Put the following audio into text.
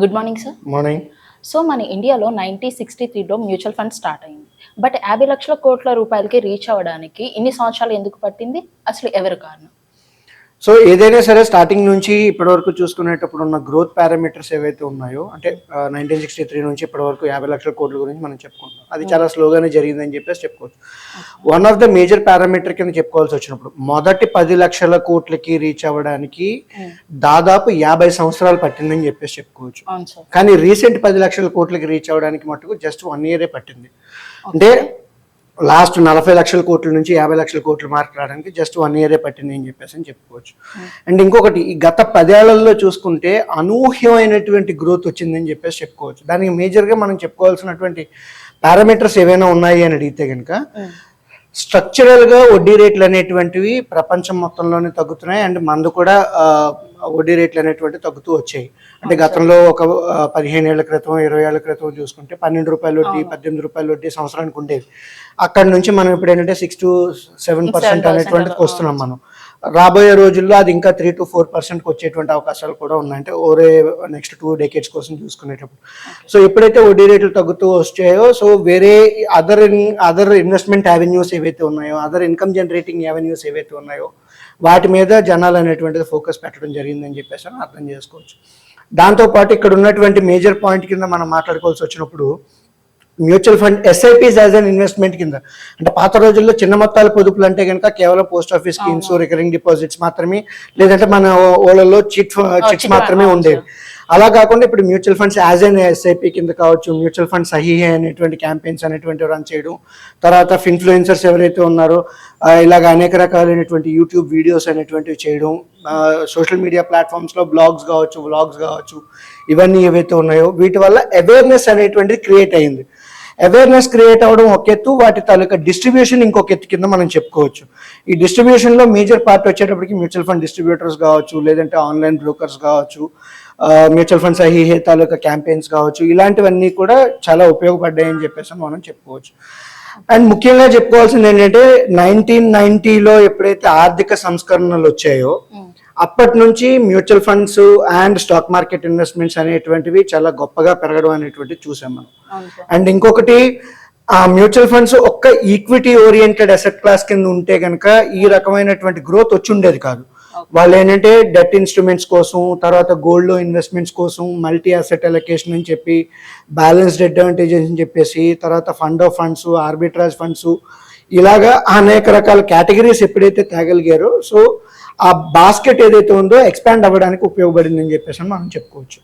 Good morning sir. Morning. So మన ఇండియాలో 1963లో mutual fund start అయింది. బట్ 50 లక్షల కోట్ల రూపాయలకి రీచ్ అవ్వడానికి ఇన్ని సంవత్సరాలు ఎందుకు పట్టింది? అసలు ఎవరు కారణం? సో ఏదైనా సరే స్టార్టింగ్ నుంచి ఇప్పటి వరకు చూసుకునేటప్పుడు ఉన్న గ్రోత్ పారామీటర్స్ ఏవైతే ఉన్నాయో, అంటే 1963 నుంచి ఇప్పటి వరకు 50 లక్షల కోట్ల గురించి మనం చెప్పుకుంటాం. అది చాలా స్లోగానే జరిగిందని చెప్పేసి చెప్పుకోవచ్చు. One of the major parameter కింద చెప్పుకోవాల్సి వచ్చినప్పుడు మొదటి 10 లక్షల కోట్లకి రీచ్ అవ్వడానికి దాదాపు 50 సంవత్సరాలు పట్టిందని చెప్పేసి చెప్పుకోవచ్చు. కానీ రీసెంట్ 10 లక్షల కోట్లకి రీచ్ అవ్వడానికి మటుకు జస్ట్ 1 ఇయరే పట్టింది. అంటే లాస్ట్ 40 లక్షల కోట్ల నుంచి 50 లక్షల కోట్ల మార్క్ రావడానికి జస్ట్ 1 ఇయరే పట్టింది అని చెప్పేసి అని చెప్పుకోవచ్చు. అండ్ ఇంకొకటి, ఈ గత 10 ఏళ్లలో చూసుకుంటే అనూహ్యమైనటువంటి గ్రోత్ వచ్చిందని చెప్పేసి చెప్పుకోవచ్చు. దానికి మేజర్గా మనం చెప్పుకోవాల్సినటువంటి పారామీటర్స్ ఏవైనా ఉన్నాయి అని అడిగితే కనుక, స్ట్రక్చరల్గా వడ్డీ రేట్లు అనేటువంటివి ప్రపంచం మొత్తంలోనే తగ్గుతున్నాయి. అండ్ మందు కూడా వడ్డీ రేట్లు అనేటువంటివి తగ్గుతూ వచ్చాయి. అంటే గతంలో ఒక 15 ఏళ్ల క్రితం 20 ఏళ్ల క్రితం చూసుకుంటే 12 రూపాయల వడ్డీ 18 రూపాయల వడ్డీ సంవత్సరానికి ఉండేది. అక్కడ నుంచి మనం ఇప్పుడు ఏంటంటే 6 to 7% అనేటువంటిది వస్తున్నాం. మనం రాబోయే రోజుల్లో అది ఇంకా 3 to 4% వచ్చేటువంటి అవకాశాలు కూడా ఉన్నాయి. అంటే ఓరే నెక్స్ట్ 2 decades కోసం చూసుకునేటప్పుడు. సో ఎప్పుడైతే వడ్డీ రేట్లు తగ్గుతూ వచ్చాయో, సో వేరే అదర్ ఇన్వెస్ట్మెంట్ యావెన్యూస్ ఏవైతే ఉన్నాయో, అదర్ ఇన్కమ్ జనరేటింగ్ యావెన్యూస్ ఏవైతే ఉన్నాయో, వాటి మీద జనాలు అనేటువంటిది ఫోకస్ పెట్టడం జరిగిందని చెప్పేసి అర్థం చేసుకోవచ్చు. దాంతోపాటు ఇక్కడ ఉన్నటువంటి మేజర్ పాయింట్ కింద మనం మాట్లాడుకోవాల్సి వచ్చినప్పుడు, mutual fund SIPs as an investment కింద, అంటే పాత రోజుల్లో చిన్న మొత్తాల పొదుపులు అంటే కనుక కేవలం post office schemes, recurring deposits మాత్రమే, లేదంటే మన ఓళ్ళలో చిట్స్ మాత్రమే ఉండేవి. అలా కాకుండా ఇప్పుడు mutual funds as an SIP కింద కావచ్చు, మ్యూచువల్ ఫండ్ సహీ అనేటువంటి క్యాంపెయిన్స్ అనేటువంటి రన్ చేయడం, తర్వాత ఇన్ఫ్లుయెన్సర్స్ ఎవరైతే ఉన్నారో ఇలాగ అనేక రకాలైనటువంటి యూట్యూబ్ వీడియోస్ అనేటువంటివి చేయడం, సోషల్ మీడియా ప్లాట్ఫామ్స్లో బ్లాగ్స్ కావచ్చు, వ్లాగ్స్ కావచ్చు, ఇవన్నీ ఏవైతే ఉన్నాయో వీటి వల్ల అవేర్నెస్ అనేటువంటిది క్రియేట్ అయింది. అవేర్నెస్ క్రియేట్ అవ్వడం ఒక ఎత్తు, వాటి తాలూకా డిస్ట్రిబ్యూషన్ ఇంకొక ఎత్తు కింద మనం చెప్పుకోవచ్చు. ఈ డిస్ట్రిబ్యూషన్లో మేజర్ పార్ట్ వచ్చేటప్పటికి మ్యూచువల్ ఫండ్ డిస్ట్రిబ్యూటర్స్ కావచ్చు, లేదంటే ఆన్లైన్ బ్రోకర్స్ కావచ్చు, మ్యూచువల్ ఫండ్ సహీ తాలూకా క్యాంపెయిన్స్ కావచ్చు, ఇలాంటివన్నీ కూడా చాలా ఉపయోగపడ్డాయని చెప్పేసి మనం చెప్పుకోవచ్చు. అండ్ ముఖ్యంగా చెప్పుకోవాల్సింది ఏంటంటే, 1990లో ఎప్పుడైతే ఆర్థిక సంస్కరణలు వచ్చాయో అప్పటి నుంచి mutual funds and stock market investments అనేటువంటివి చాలా గొప్పగా పెరగడం అనేటువంటివి చూసాం మనం. అండ్ ఇంకొకటి, ఆ మ్యూచువల్ ఫండ్స్ ఒక్క ఈక్విటీ ఓరియంటెడ్ అసెట్ క్లాస్ కింద ఉంటే కనుక ఈ రకమైనటువంటి గ్రోత్ వచ్చి ఉండేది కాదు. వాళ్ళు ఏంటంటే డెట్ ఇన్స్ట్రుమెంట్స్ కోసం, తర్వాత గోల్డ్లో ఇన్వెస్ట్మెంట్స్ కోసం, మల్టీ అసెట్ అలొకేషన్ అని చెప్పి, బ్యాలెన్స్డ్ అడ్వాంటేజెస్ అని చెప్పేసి, తర్వాత fund of funds, arbitrage funds, ఇలాగా అనేక రకాల కేటగిరీస్ ఎప్పుడైతే తేగలిగారో, సో ఆ బాస్కెట్ ఏదైతే ఉందో ఎక్స్పాండ్ అవ్వడానికి ఉపయోగపడిందని చెప్పేసి మనం చెప్పుకోవచ్చు.